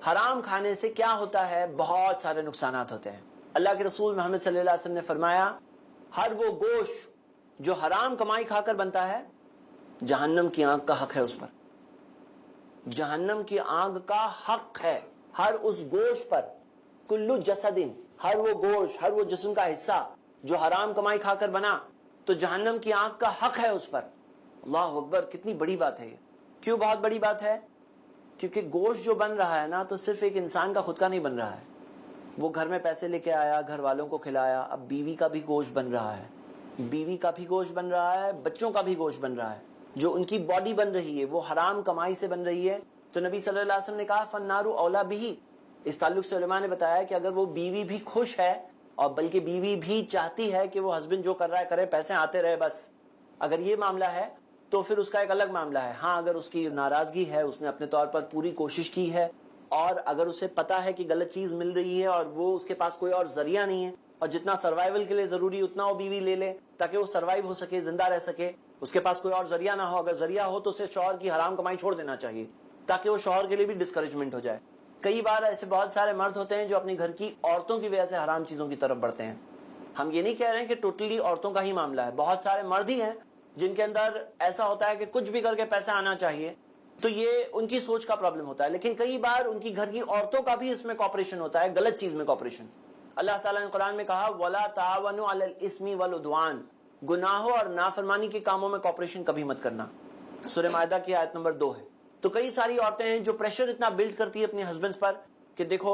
حرام کھانے سے کیا ہوتا ہے؟ بہت سارے نقصانات ہوتے ہیں. اللہ کے رسول محمد صلی اللہ علیہ وسلم نے فرمایا ہر وہ گوشت جو حرام کمائی کھا کر بنتا ہے جہنم کی آگ کا حق ہے اس پر. جہنم کی آگ کا حق ہے ہر اس گوشت پر. کلو جسدن، ہر وہ گوشت، ہر وہ جسم کا حصہ جو حرام کمائی کھا کر بنا تو جہنم کی آگ کا حق ہے اس پر. اللہ اکبر، کتنی بڑی بات ہے یہ. کیوں بہت بڑی بات ہے؟ کیونکہ گوشت جو بن رہا ہے نا تو صرف ایک انسان کا خود کا نہیں بن رہا ہے. وہ گھر میں پیسے لے کے آیا، گھر والوں کو کھلایا، اب بیوی کا بھی گوشت بن رہا ہے، بیوی کا بھی گوشت بن رہا ہے، بچوں کا بھی گوشت بن رہا ہے. جو ان کی باڈی بن رہی ہے وہ حرام کمائی سے بن رہی ہے. تو نبی صلی اللہ علیہ وسلم نے کہا فالنار اولی بہ. اس تعلق سے علماء نے بتایا کہ اگر وہ بیوی بھی خوش ہے اور بلکہ بیوی بھی چاہتی ہے کہ وہ ہسبینڈ جو کر رہا ہے کرے، پیسے آتے رہے بس، اگر یہ معاملہ ہے تو پھر اس کا ایک الگ معاملہ ہے. ہاں اگر اس کی ناراضگی ہے، اس نے اپنے طور پر پوری کوشش کی ہے، اور اگر اسے پتا ہے کہ غلط چیز مل رہی ہے اور وہ اس کے پاس کوئی اور ذریعہ نہیں ہے، اور جتنا سروائیول کے لیے ضروری اتنا وہ بیوی لے لے تاکہ وہ سروائیو ہو سکے، زندہ رہ سکے، اس کے پاس کوئی اور ذریعہ نہ ہو. اگر ذریعہ ہو تو اسے شوہر کی حرام کمائی چھوڑ دینا چاہیے تاکہ وہ شوہر کے لیے بھی ڈسکریجمنٹ ہو جائے. کئی بار ایسے بہت سارے مرد ہوتے ہیں جو اپنے گھر کی عورتوں کی وجہ سے حرام چیزوں کی طرف بڑھتے ہیں. ہم یہ نہیں کہہ رہے ہیں کہ ٹوٹلی عورتوں کا ہی معاملہ ہے، بہت سارے مرد ہی ہیں جن کے اندر ایسا ہوتا ہے کہ کچھ بھی کر کے پیسہ آنا چاہیے، تو یہ ان کی سوچ کا پرابلم ہوتا ہے. لیکن کئی بار ان کی گھر کی عورتوں کا بھی اس میں کوپریشن ہوتا ہے، غلط چیز میں کوپریشن. اللہ تعالیٰ نے قرآن میں کہا وَلَا تَعَاوَنُوا عَلَى الْإِثْمِ وَالْعُدْوَانِ، گناہوں اور نافرمانی کے کاموں میں کوپریشن کبھی مت کرنا. سورہ مائدہ کی آیت نمبر 2 ہے. تو کئی ساری عورتیں ہیں جو پریشر اتنا بلڈ کرتی ہے اپنے ہسبینڈز پر کہ دیکھو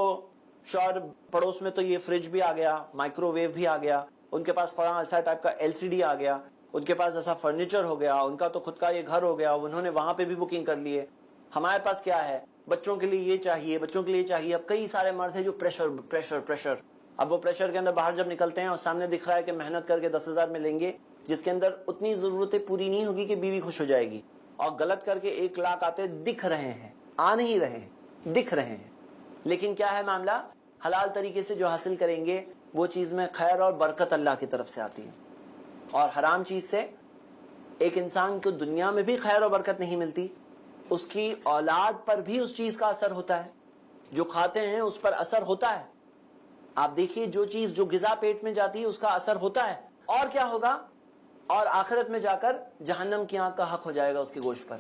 شوہر پڑوس میں تو یہ فریج بھی آ گیا، مائکرو ویو بھی آ گیا، ان کے پاس فلاں ایسا ٹائپ کا LCD آ گیا، ان کے پاس ایسا فرنیچر ہو گیا، ان کا تو خود کا یہ گھر ہو گیا، انہوں نے وہاں پہ بھی بکنگ کر لی ہے. ہمارے پاس کیا ہے؟ بچوں کے لیے یہ چاہیے، بچوں کے لیے چاہیے. اب کئی سارے مرد ہیں جو پریشر پریشر پریشر، اب وہ پریشر کے اندر باہر جب نکلتے ہیں اور سامنے دکھ رہا ہے کہ محنت کر کے 10,000 میں لیں گے، جس کے اندر اتنی ضرورتیں پوری نہیں ہوگی کہ بیوی خوش ہو جائے گی، اور غلط کر کے 1 لاکھ آتے دکھ رہے ہیں، آ نہیں رہے ہیں، دکھ رہے ہیں. لیکن کیا ہے معاملہ؟ حلال طریقے سے جو حاصل کریں گے وہ چیز میں خیر اور برکت اللہ کی طرف سے آتی ہے. اور حرام چیز سے ایک انسان کو دنیا میں بھی خیر اور برکت نہیں ملتی، اس کی اولاد پر بھی اس چیز کا اثر ہوتا ہے. جو کھاتے ہیں اس پر اثر ہوتا ہے. آپ دیکھیے جو چیز، جو غذا پیٹ میں جاتی ہے اس کا اثر ہوتا ہے. اور کیا ہوگا؟ اور آخرت میں جا کر جہنم کی آگ کا حق ہو جائے گا اس کے گوشت پر.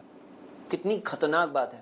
کتنی خطرناک بات ہے.